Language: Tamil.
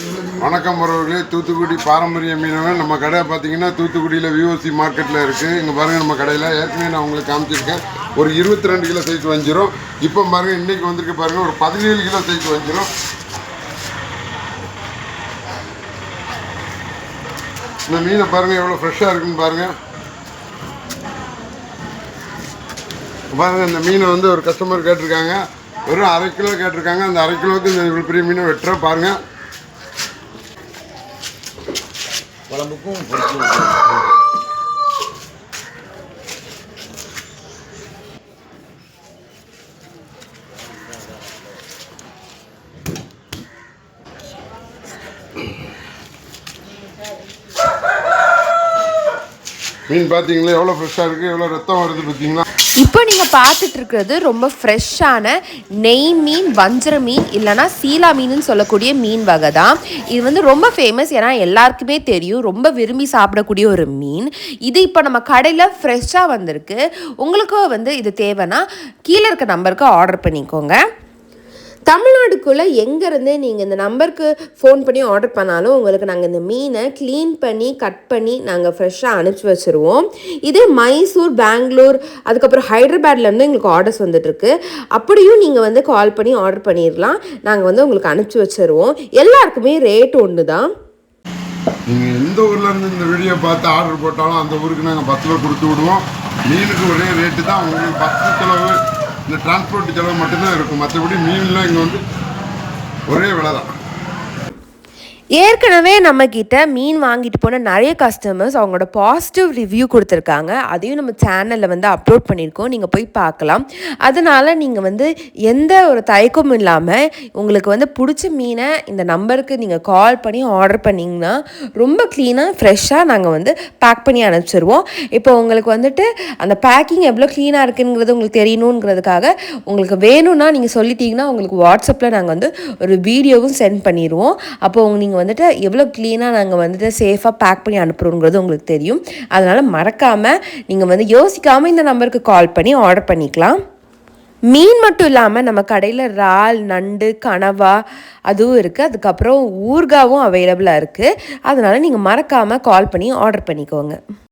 வணக்கம் உறவுகளே. தூத்துக்குடி பாரம்பரிய மீனவன் நம்ம கடை பார்த்தீங்கன்னா தூத்துக்குடியில் விஓசி மார்க்கெட்டில் இருக்குது. இங்கே பாருங்கள், நம்ம கடையில் ஏற்கனவே நான் உங்களுக்கு காமிச்சிருக்கேன். ஒரு 22 கிலோ சைஸ் வஞ்சிரும். இப்போ பாருங்கள், இன்றைக்கி வந்திருக்கு பாருங்கள், ஒரு 17 கிலோ சைஸ் வஞ்சிரும். இந்த மீனை பாருங்கள் எவ்வளோ ஃப்ரெஷ்ஷாக இருக்குன்னு பாருங்கள். பாருங்கள், இந்த மீனை வந்து ஒரு கஸ்டமர் கேட்டிருக்காங்க, வெறும் 1/2 கிலோ கேட்டிருக்காங்க. அந்த 1/2 கிலோவுக்கு இந்த இவ்வளோ பெரிய மீனை வெட்டுறோம் பாருங்கள். குழம்புக்கும் மீன் பார்த்தீங்களா எவ்வளோ ஃப்ரெஷ்ஷாக இருக்குது, எவ்வளோ ரத்தம் வருது பார்த்தீங்களா. இப்போ நீங்கள் பார்த்துட்டு இருக்கிறது ரொம்ப ஃப்ரெஷ்ஷான நெய் மீன், வஞ்சர மீன், இல்லைனா சீலா மீன் சொல்லக்கூடிய மீன் வகை தான். இது வந்து ரொம்ப ஃபேமஸ், ஏன்னா எல்லாருக்குமே தெரியும், ரொம்ப விரும்பி சாப்பிடக்கூடிய ஒரு மீன். இது இப்போ நம்ம கடையில் ஃப்ரெஷ்ஷாக வந்திருக்கு. உங்களுக்கு வந்து இது தேவைன்னா கீழே இருக்க நம்பருக்கு ஆர்டர் பண்ணிக்கோங்க. தமிழ்நாடுக்குள்ளே எங்கேருந்து நீங்கள் இந்த நம்பருக்கு ஃபோன் பண்ணி ஆர்டர் பண்ணாலும் உங்களுக்கு நாங்கள் இந்த மீனை க்ளீன் பண்ணி கட் பண்ணி நாங்கள் ஃப்ரெஷ்ஷாக அனுப்பிச்சி வச்சுருவோம். இது மைசூர், பெங்களூர், அதுக்கப்புறம் ஹைதராபாத்லேருந்து எங்களுக்கு ஆர்டர்ஸ் வந்துட்டுருக்கு. அப்படியும் நீங்கள் வந்து கால் பண்ணி ஆர்டர் பண்ணிடலாம். நாங்கள் வந்து உங்களுக்கு அனுப்பிச்சி வச்சுருவோம். எல்லாருக்குமே ரேட் ஒன்று தான். நீங்கள் எந்த ஊர்லேருந்து இந்த வீடியோ பார்த்து ஆர்டர் போட்டாலும் அந்த ஊருக்கு நாங்கள் 10 ரூபா கொடுத்து விடுவோம். மீனுக்கு ஒரே ரேட்டு தான். உங்களுக்கு 10 செலவு, இந்த டிரான்ஸ்போர்ட் செலவு மட்டும்தான் இருக்கும். மற்றபடி மீன்லாம் இங்கே வந்து ஒரே விலை தான். ஏற்கனவே நம்மக்கிட்ட மீன் வாங்கிட்டு போன நிறைய கஸ்டமர்ஸ் அவங்களோட பாசிட்டிவ் ரிவ்யூ கொடுத்துருக்காங்க. அதையும் நம்ம சேனலில் வந்து அப்லோட் பண்ணியிருக்கோம், நீங்கள் போய் பார்க்கலாம். அதனால் நீங்கள் வந்து எந்த ஒரு தயக்கமும் இல்லாமல் உங்களுக்கு வந்து பிடிச்ச மீனை இந்த நம்பருக்கு நீங்கள் கால் பண்ணி ஆர்டர் பண்ணிங்கன்னா ரொம்ப க்ளீனாக ஃப்ரெஷ்ஷாக நாங்கள் வந்து பேக் பண்ணி அனுப்பிச்சிடுவோம். இப்போ உங்களுக்கு வந்துட்டு அந்த பேக்கிங் எவ்வளோ க்ளீனாக இருக்குங்கிறது உங்களுக்கு தெரியணுங்கிறதுக்காக உங்களுக்கு வேணும்னா நீங்கள் சொல்லிட்டீங்கன்னா உங்களுக்கு வாட்ஸ்அப்பில் நாங்கள் வந்து ஒரு வீடியோவும் சென்ட் பண்ணிடுவோம். அப்போது நீங்கள் வந்துட்டு எவ்வளோ க்ளீனாக நாங்கள் வந்துட்டு சேஃபாக பேக் பண்ணி அனுப்புகிறோங்கிறது உங்களுக்கு தெரியும். அதனால் மறக்காமல் நீங்கள் வந்து யோசிக்காமல் இந்த நம்பருக்கு கால் பண்ணி ஆர்டர் பண்ணிக்கலாம். மீன் மட்டும் இல்லாமல் நம்ம கடையில் இறால், நண்டு, கனவா அதுவும் இருக்குது. அதுக்கப்புறம் ஊறுகாவும் அவைலபிளாக இருக்குது. அதனால் நீங்கள் மறக்காமல் கால் பண்ணி ஆர்டர் பண்ணிக்கோங்க.